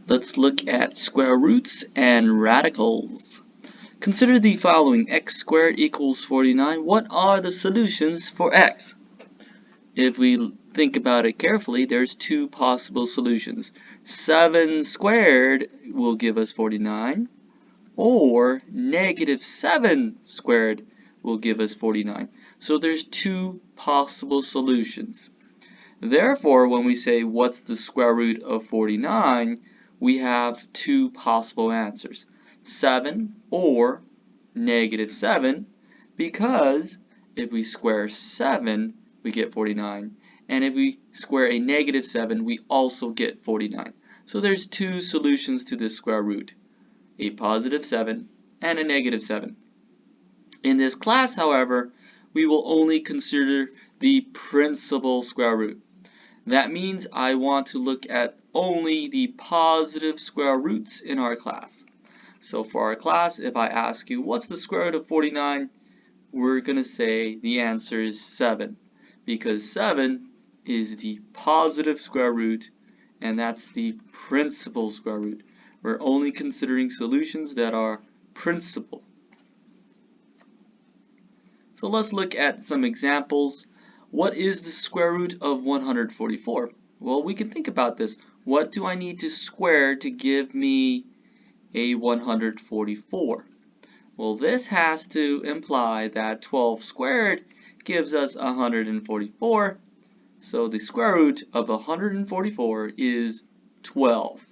Let's look at square roots and radicals. Consider the following: x squared equals 49. What are the solutions for x? If we think about it carefully, there's two possible solutions. 7 squared will give us 49, or negative 7 squared will give us 49. So there's two possible solutions. Therefore, when we say what's the square root of 49, we have two possible answers, 7 or negative 7, because if we square 7, we get 49, and if we square a negative 7, we also get 49. So there's two solutions to this square root, a positive 7 and a negative 7. In this class, however, we will only consider the principal square root. That means I want to look at only the positive square roots in our class. So for our class, if I ask you what's the square root of 49, we're going to say the answer is 7, because 7 is the positive square root, and that's the principal square root. We're only considering solutions that are principal. So let's look at some examples. What is the square root of 144? Well, we can think about this. What do I need to square to give me a 144? Well, this has to imply that 12 squared gives us 144. So the square root of 144 is 12.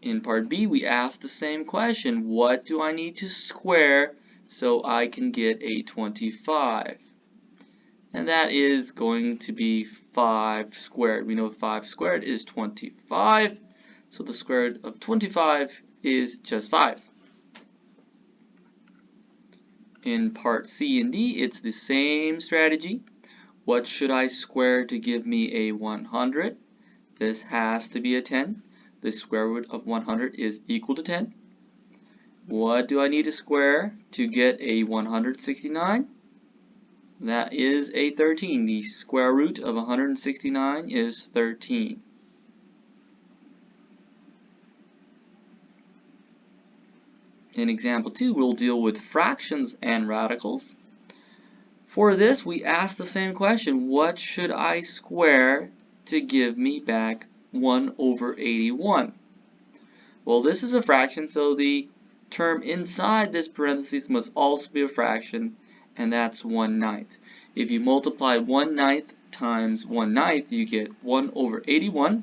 In part B, we asked the same question. What do I need to square so I can get a 25? And that is going to be 5 squared. We know 5 squared is 25. So the square root of 25 is just 5. In part C and D, it's the same strategy. What should I square to give me a 100? This has to be a 10. The square root of 100 is equal to 10. What do I need to square to get a 169? That is a 13. The square root of 169 is 13. In example 2, we'll deal with fractions and radicals. For this, we ask the same question. What should I square to give me back 1 over 81? Well, this is a fraction, so the term inside this parentheses must also be a fraction, and that's 1/9. If you multiply 1/9 times 1/9, you get 1 over 81.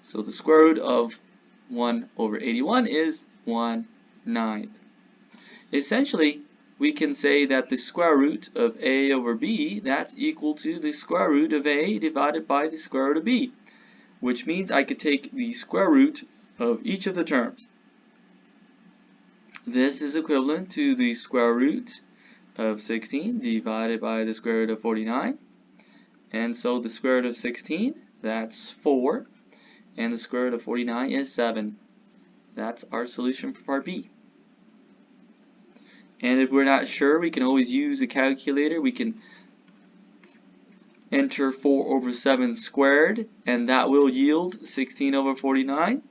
So the square root of 1 over 81 is 1/9. Essentially, we can say that the square root of a over b, that's equal to the square root of a divided by the square root of b, which means I could take the square root of each of the terms. This is equivalent to the square root of 16 divided by the square root of 49. And so the square root of 16, that's 4. And the square root of 49 is 7. That's our solution for part B. And if we're not sure, we can always use a calculator. We can enter 4 over 7 squared, and that will yield 16 over 49.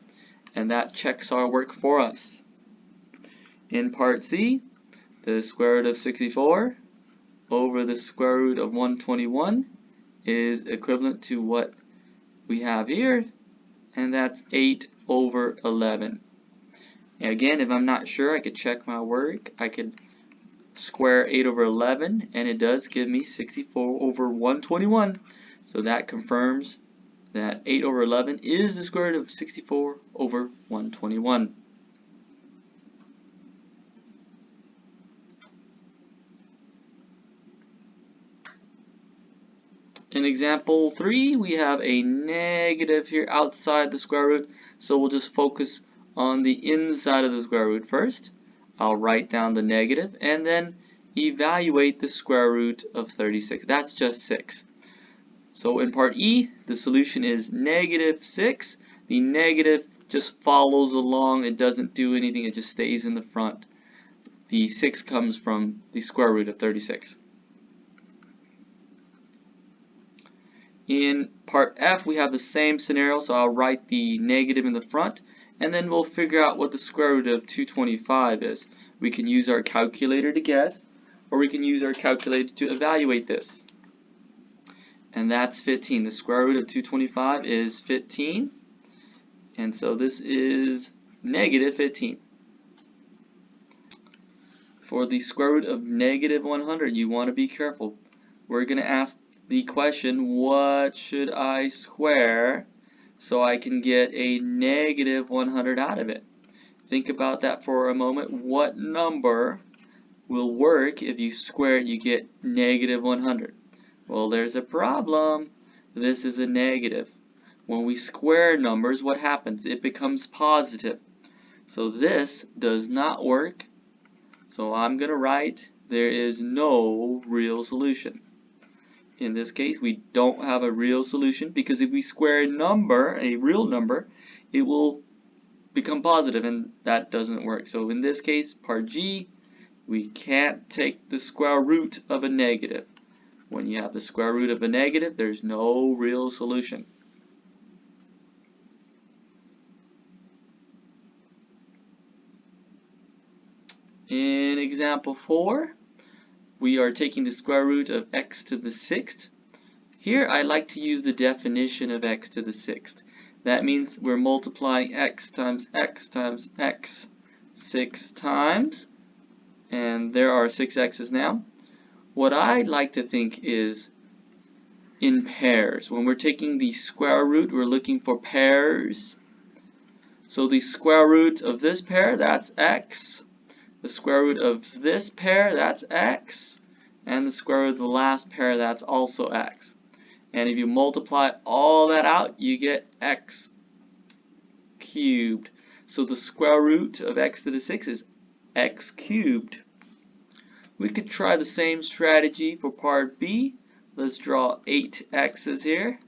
And that checks our work for us. In part C, the square root of 64 over the square root of 121 is equivalent to what we have here, and that's 8 over 11. And again, if I'm not sure, I could check my work. I could square 8 over 11, and it does give me 64 over 121. So that confirms that 8 over 11 is the square root of 64 over 121. In example 3, we have a negative here outside the square root, so we'll just focus on the inside of the square root first. I'll write down the negative and then evaluate the square root of 36. That's just 6. So in part E, the solution is negative 6. The negative just follows along. It doesn't do anything. It just stays in the front. The 6 comes from the square root of 36. In part F, we have the same scenario, so I'll write the negative in the front, and then we'll figure out what the square root of 225 is. We can use our calculator to guess, or we can use our calculator to evaluate this. And that's 15. The square root of 225 is 15, and so this is negative 15. For the square root of negative 100, you want to be careful. We're going to ask the question, what should I square so I can get a negative 100 out of it? Think about that for a moment. What number will work if you square it, you get negative 100? Well, there's a problem. This is a negative. When we square numbers, what happens? It becomes positive. So this does not work. So I'm going to write, there is no real solution. In this case, we don't have a real solution, because if we square a number, a real number, it will become positive, and that doesn't work. So in this case, part G, we can't take the square root of a negative. When you have the square root of a negative, there's no real solution. In example 4, we are taking the square root of x to the 6th. Here I like to use the definition of x to the 6th. That means we're multiplying x times x times x 6 times, and there are 6 x's now. What I'd like to think is in pairs. When we're taking the square root, we're looking for pairs. So the square root of this pair, that's x. The square root of this pair, that's x. And the square root of the last pair, that's also x. And if you multiply all that out, you get x cubed. So the square root of x to the 6 is x cubed. We could try the same strategy for part B. Let's draw 8 x's here.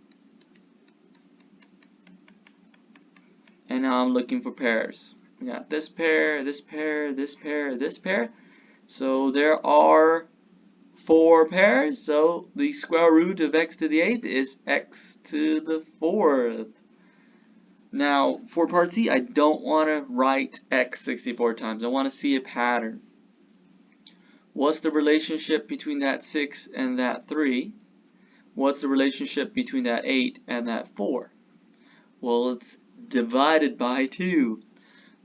And now I'm looking for pairs. We got this pair, this pair, this pair, this pair. So there are 4 pairs. So the square root of x to the 8th is x to the 4th. Now for part C, I don't want to write x 64 times. I want to see a pattern. What's the relationship between that 6 and that 3? What's the relationship between that 8 and that 4? Well, it's divided by 2.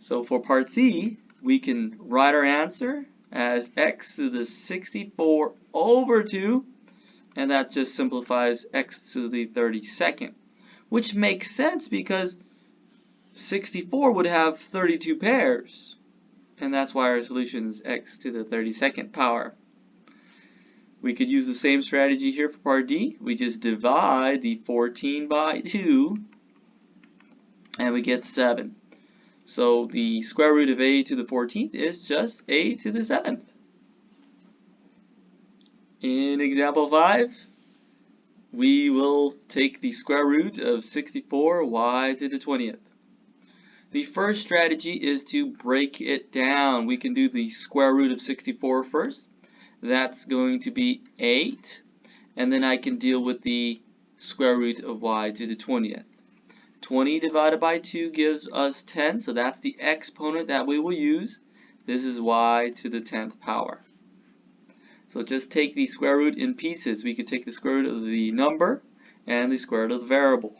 So for part C, we can write our answer as x to the 64 over 2, and that just simplifies x to the 32nd, which makes sense because 64 would have 32 pairs, and that's why our solution is x to the 32nd power. We could use the same strategy here for part D. We just divide the 14 by 2, and we get 7. So the square root of a to the 14th is just a to the 7th. In example 5, we will take the square root of 64 y to the 20th. The first strategy is to break it down. We can do the square root of 64 first. That's going to be 8. And then I can deal with the square root of y to the 20th. 20 divided by 2 gives us 10, so that's the exponent that we will use. This is y to the 10th power. So just take the square root in pieces. We could take the square root of the number and the square root of the variable.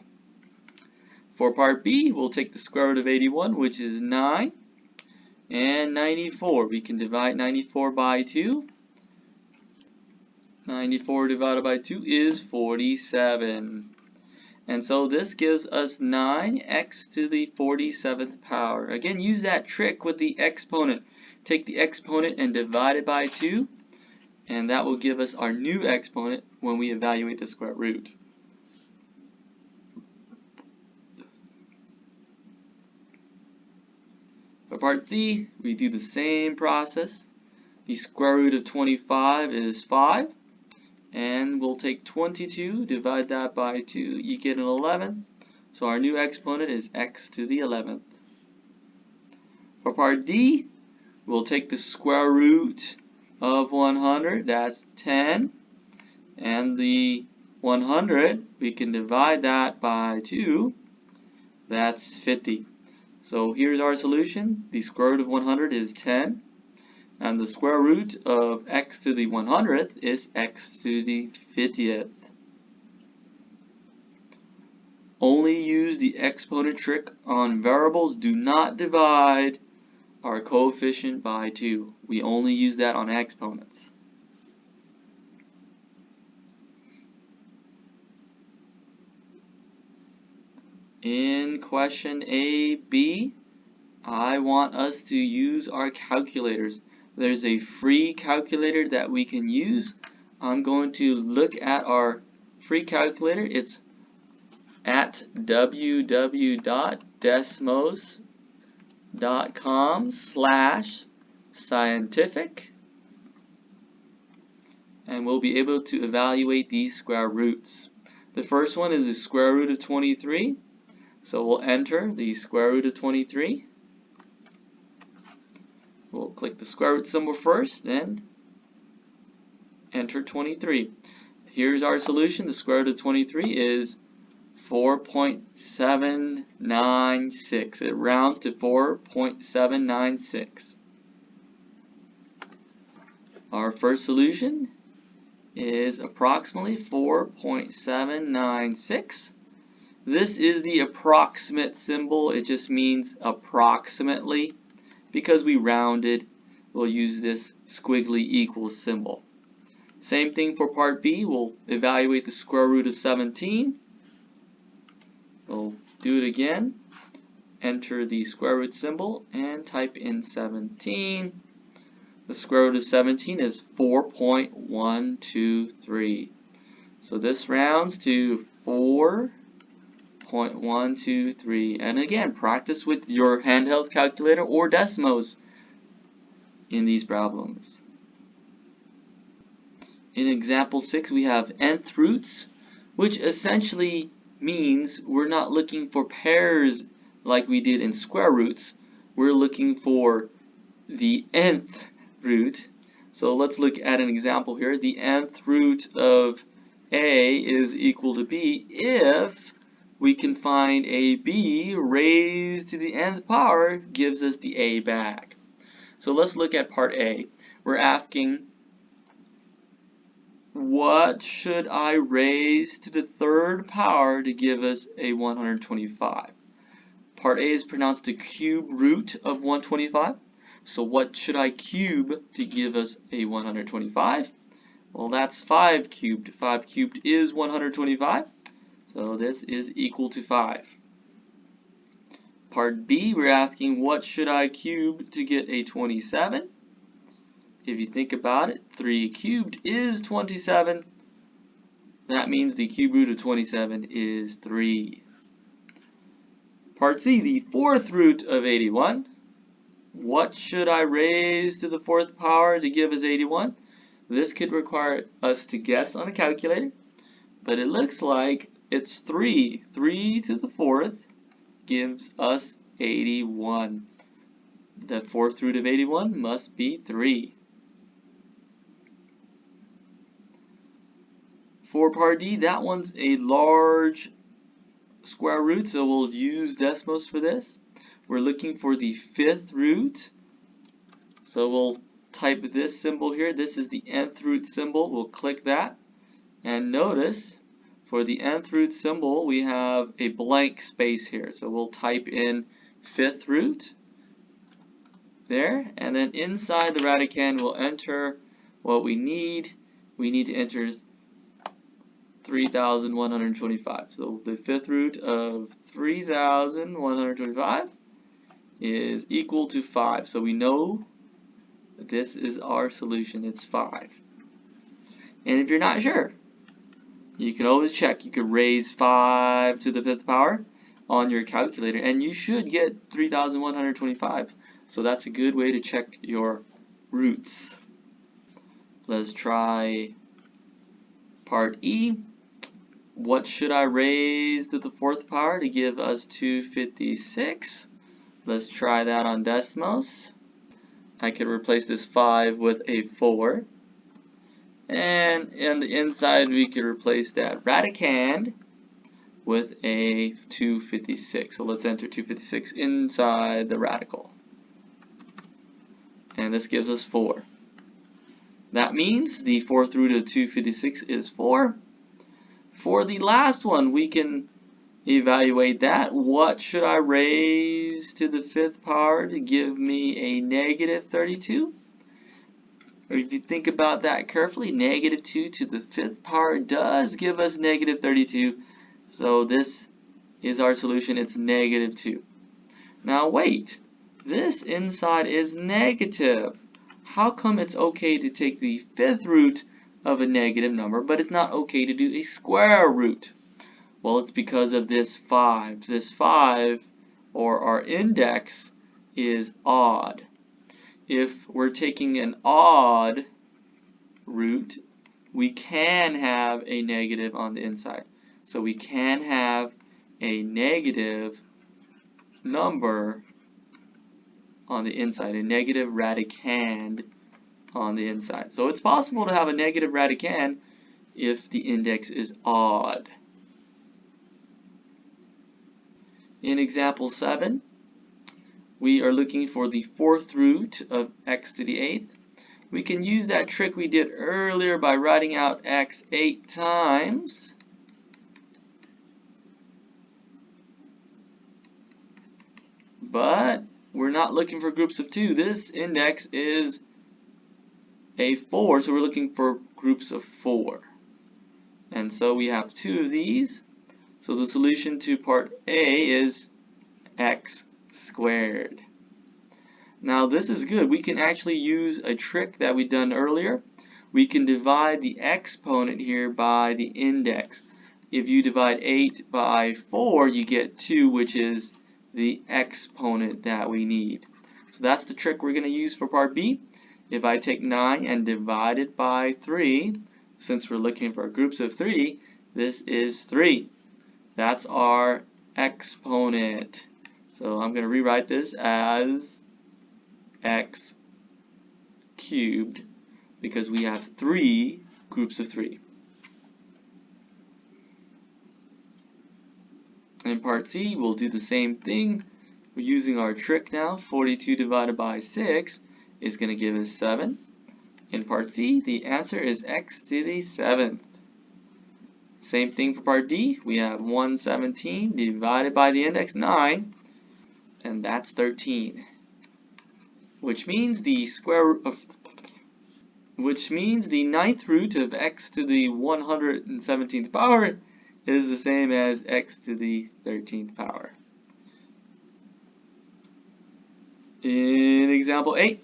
For part B, we'll take the square root of 81, which is 9, and 94. We can divide 94 by 2. 94 divided by 2 is 47. And so this gives us 9x to the 47th power. Again, use that trick with the exponent. Take the exponent and divide it by 2, and that will give us our new exponent when we evaluate the square root. For part D, we do the same process. The square root of 25 is 5. And we'll take 22, divide that by 2, you get an 11. So our new exponent is x to the 11th. For part D, we'll take the square root of 100, that's 10. And the 100, we can divide that by 2. That's 50. So here's our solution. The square root of 100 is 10. And the square root of x to the 100th is x to the 50th. Only use the exponent trick on variables. Do not divide our coefficient by 2. We only use that on exponents. In question A, B, I want us to use our calculators. There's a free calculator that we can use. I'm going to look at our free calculator. It's at www.desmos.com/scientific, and we'll be able to evaluate these square roots. The first one is the square root of 23. So we'll enter the square root of 23. We'll click the square root symbol first, then enter 23. Here's our solution. The square root of 23 is 4.796. It rounds to 4.796. Our first solution is approximately 4.796. This is the approximate symbol. It just means approximately. Because we rounded, we'll use this squiggly equals symbol. Same thing for part B. We'll evaluate the square root of 17. We'll do it again. Enter the square root symbol and type in 17. The square root of 17 is 4.123. So this rounds to 4.123. And again, practice with your handheld calculator or Desmos in these problems. In example 6, we have nth roots, which essentially means we're not looking for pairs like we did in square roots. We're looking for the nth root. So let's look at an example here. The nth root of a is equal to b if we can find a b raised to the nth power gives us the a back. So let's look at part A. We're asking, what should I raise to the third power to give us a 125? Part A is pronounced the cube root of 125. So what should I cube to give us a 125? Well, that's 5 cubed. 5 cubed is 125. So this is equal to 5. Part B, we're asking, what should I cube to get a 27? If you think about it, 3 cubed is 27. That means the cube root of 27 is 3. Part C, the fourth root of 81. What should I raise to the fourth power to give us 81? This could require us to guess on a calculator, but it looks like it's 3. 3 to the fourth gives us 81. The fourth root of 81 must be 3. For part D, that one's a large square root, so we'll use Desmos for this. We're looking for the fifth root, so we'll type this symbol here. This is the nth root symbol. We'll click that, and notice for the nth root symbol we have a blank space here, so we'll type in fifth root there, and then inside the radicand we'll enter what we need. We need to enter 3,125. So the fifth root of 3,125 is equal to 5. So we know this is our solution. It's 5. And if you're not sure, you can always check. You could raise 5 to the fifth power on your calculator, and you should get 3,125. So that's a good way to check your roots. Let's try part E. What should I raise to the fourth power to give us 256? Let's try that on Desmos. I could replace this 5 with a 4. And on the inside, we could replace that radicand with a 256. So let's enter 256 inside the radical. And this gives us 4. That means the fourth root of 256 is 4. For the last one, we can evaluate that. What should I raise to the fifth power to give me a negative 32? Or if you think about that carefully, negative 2 to the fifth power does give us negative 32. So this is our solution. It's negative 2. Now wait, this inside is negative. How come it's okay to take the fifth root of a negative number, but it's not okay to do a square root? Well, it's because of this 5. This 5, or our index, is odd. If we're taking an odd root, we can have a negative on the inside. So we can have a negative number on the inside, a negative radicand on the inside. So it's possible to have a negative radicand if the index is odd. In example 7, we are looking for the fourth root of x to the 8th. We can use that trick we did earlier by writing out x 8 times. But we're not looking for groups of 2. This index is a 4, so we're looking for groups of 4. And so we have 2 of these. So the solution to part A is x squared. Now this is good. We can actually use a trick that we done earlier. We can divide the exponent here by the index. If you divide 8 by 4, you get 2, which is the exponent that we need. So that's the trick we're going to use for part B. If I take 9 and divide it by 3, since we're looking for groups of 3, this is 3. That's our exponent. So I'm going to rewrite this as x cubed because we have 3 groups of 3. In part C, we'll do the same thing. We're using our trick now. 42 divided by 6 is going to give us 7. In part C, the answer is x to the 7th. Same thing for part D. We have 117 divided by the index 9, and that's 13. Which means the ninth root of x to the 117th power is the same as x to the 13th power. In example 8,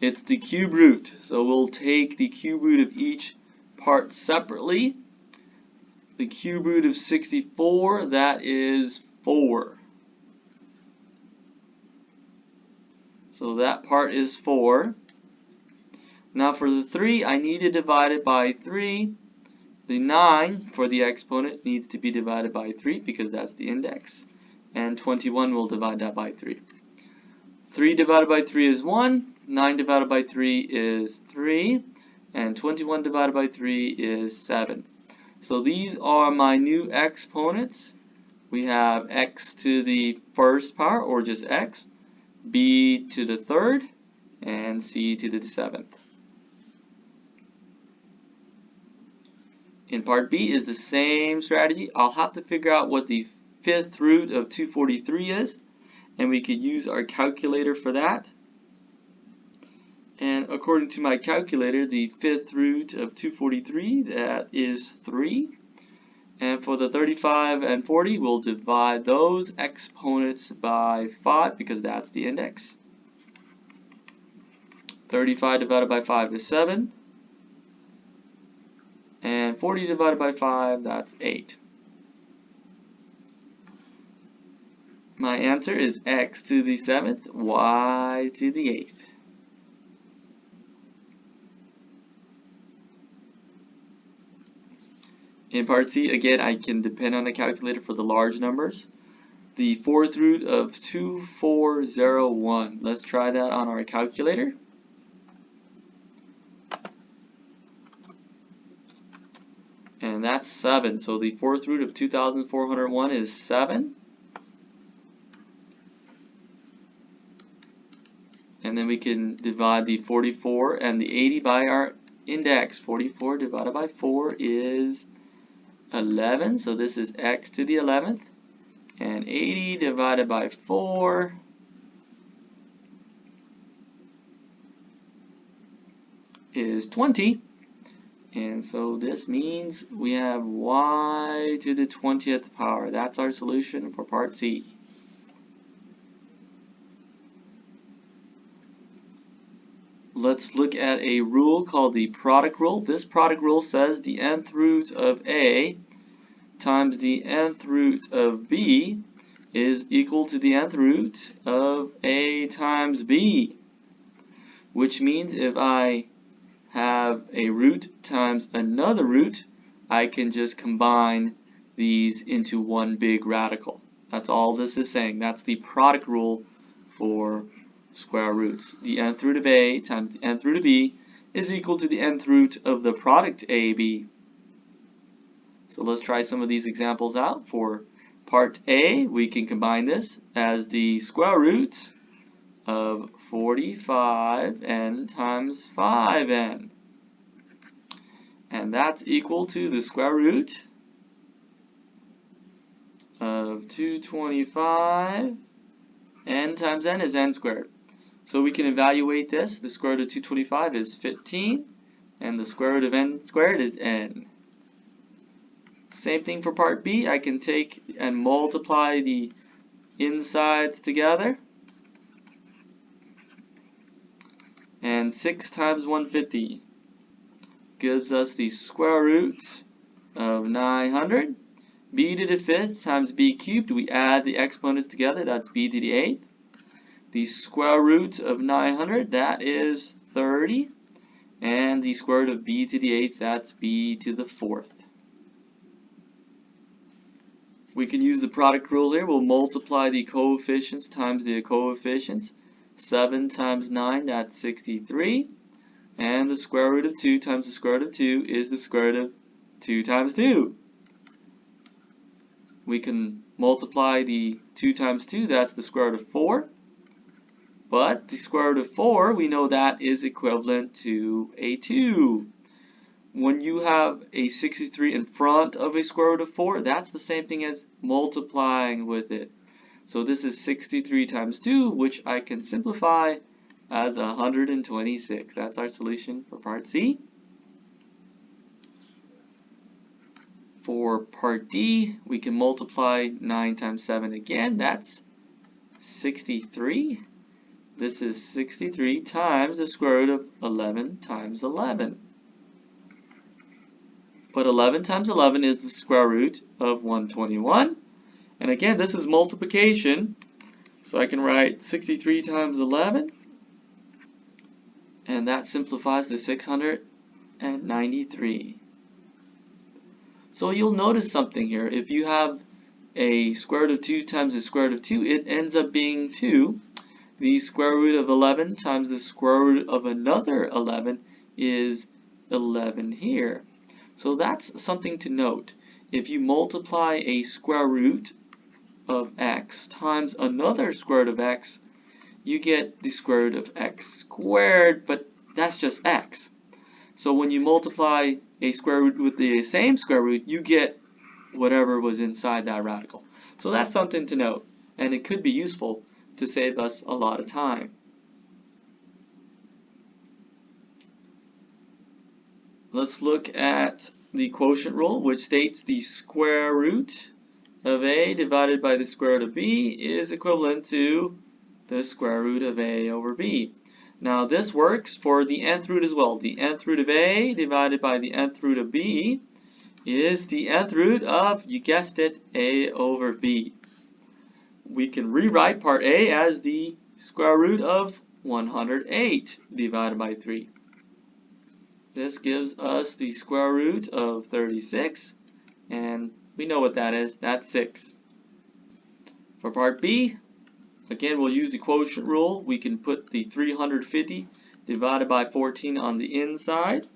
it's the cube root. So we'll take the cube root of each part separately. The cube root of 64, that is 4. So that part is 4. Now for the 3, I need to divide it by 3. The 9 for the exponent needs to be divided by 3 because that's the index. And 21 will divide that by 3. 3 divided by 3 is 1. 9 divided by 3 is 3. And 21 divided by 3 is 7. So these are my new exponents. We have x to the first power, or just x, b to the third, and c to the 7th. In part B is the same strategy. I'll have to figure out what the fifth root of 243 is, and we could use our calculator for that. And according to my calculator, the fifth root of 243, that is 3. And for the 35 and 40, we'll divide those exponents by 5 because that's the index. 35 divided by 5 is 7. And 40 divided by 5, that's 8. My answer is x to the 7th, y to the 8th. In part C, again, I can depend on the calculator for the large numbers. The fourth root of 2401. Let's try that on our calculator. And that's 7. So the fourth root of 2,401 is 7. And then we can divide the 44 and the 80 by our index. 44 divided by 4 is 11. So this is x to the 11th. And 80 divided by 4 is 20. And so this means we have y to the 20th power. That's our solution for part C. Let's look at a rule called the product rule. This product rule says the nth root of A times the nth root of B is equal to the nth root of A times B. Which means if I have a root times another root, I can just combine these into one big radical. That's all this is saying. That's the product rule for square roots. The nth root of A times the nth root of B is equal to the nth root of the product AB. So let's try some of these examples out. For part A, we can combine this as the square root of 45n times 5n. And that's equal to the square root of 225. N times n is n squared. So we can evaluate this. The square root of 225 is 15. And the square root of n squared is n. Same thing for part B. I can take and multiply the insides together. And 6 times 150 gives us the square root of 900. B to the 5th times b cubed. We add the exponents together. That's b to the 8th. The square root of 900, that is 30. And the square root of b to the 8th, that's b to the 4th. We can use the product rule here. We'll multiply the coefficients times the coefficients. 7 times 9, that's 63. And the square root of 2 times the square root of 2 is the square root of 2 times 2. We can multiply the 2 times 2, that's the square root of 4. But the square root of 4, we know that is equivalent to a 2. When you have a 63 in front of a square root of 4, that's the same thing as multiplying with it. So this is 63 times 2, which I can simplify as 126. That's our solution for part C. For part D, we can multiply 9 times 7 again. That's 63. This is 63 times the square root of 11 times 11. But 11 times 11 is the square root of 121. And again, this is multiplication. So I can write 63 times 11. And that simplifies to 693. So you'll notice something here. If you have a square root of 2 times the square root of 2, it ends up being 2. The square root of 11 times the square root of another 11 is 11 here. So that's something to note. If you multiply a square root of x times another square root of x, you get the square root of x squared, but that's just x. So when you multiply a square root with the same square root, you get whatever was inside that radical. So that's something to note, and it could be useful to save us a lot of time. Let's look at the quotient rule, which states the square root of a divided by the square root of b is equivalent to the square root of a over b. Now this works for the nth root as well. The nth root of a divided by the nth root of b is the nth root of, you guessed it, a over b. We can rewrite part A as the square root of 108 divided by 3. This gives us the square root of 36, and we know what that is. That's 6. For part B, again, we'll use the quotient rule. We can put the 350 divided by 14 on the inside.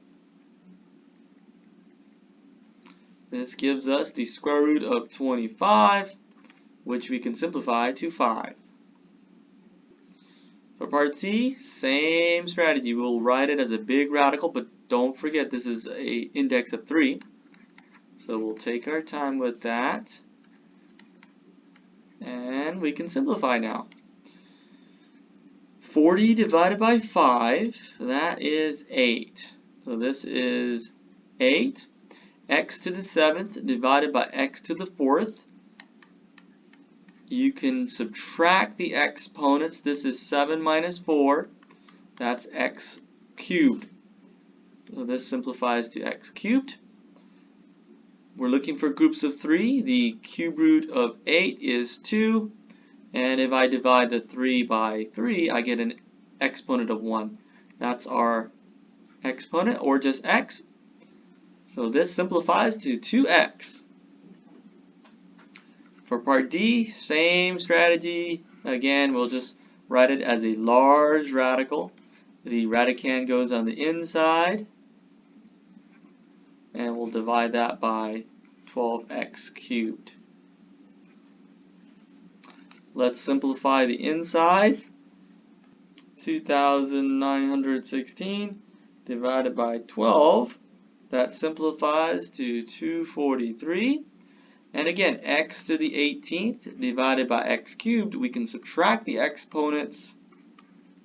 This gives us the square root of 25, which we can simplify to 5. For part C, same strategy. We'll write it as a big radical, but don't forget this is an index of 3. So we'll take our time with that. And we can simplify now. 40 divided by 5, that is 8. So this is 8. X to the 7th divided by x to the 4th. You can subtract the exponents. This is 7 minus 4. That's x cubed. So this simplifies to x cubed. We're looking for groups of 3. The cube root of 8 is 2. And if I divide the 3 by 3, I get an exponent of 1. That's our exponent, or just x. So this simplifies to 2x. For part D, same strategy. Again, we'll just write it as a large radical. The radicand goes on the inside. And we'll divide that by 12x cubed. Let's simplify the inside. 2,916 divided by 12. That simplifies to 243. And again, x to the 18th divided by x cubed, we can subtract the exponents.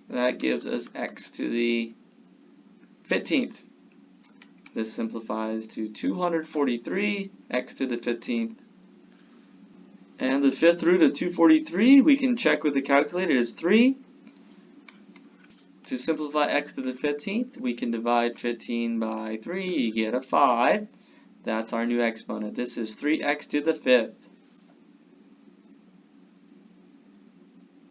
That gives us x to the 15th. This simplifies to 243, x to the 15th. And the fifth root of 243, we can check with the calculator, is 3. To simplify x to the 15th, we can divide 15 by 3, you get a 5. That's our new exponent. This is 3x to the 5th.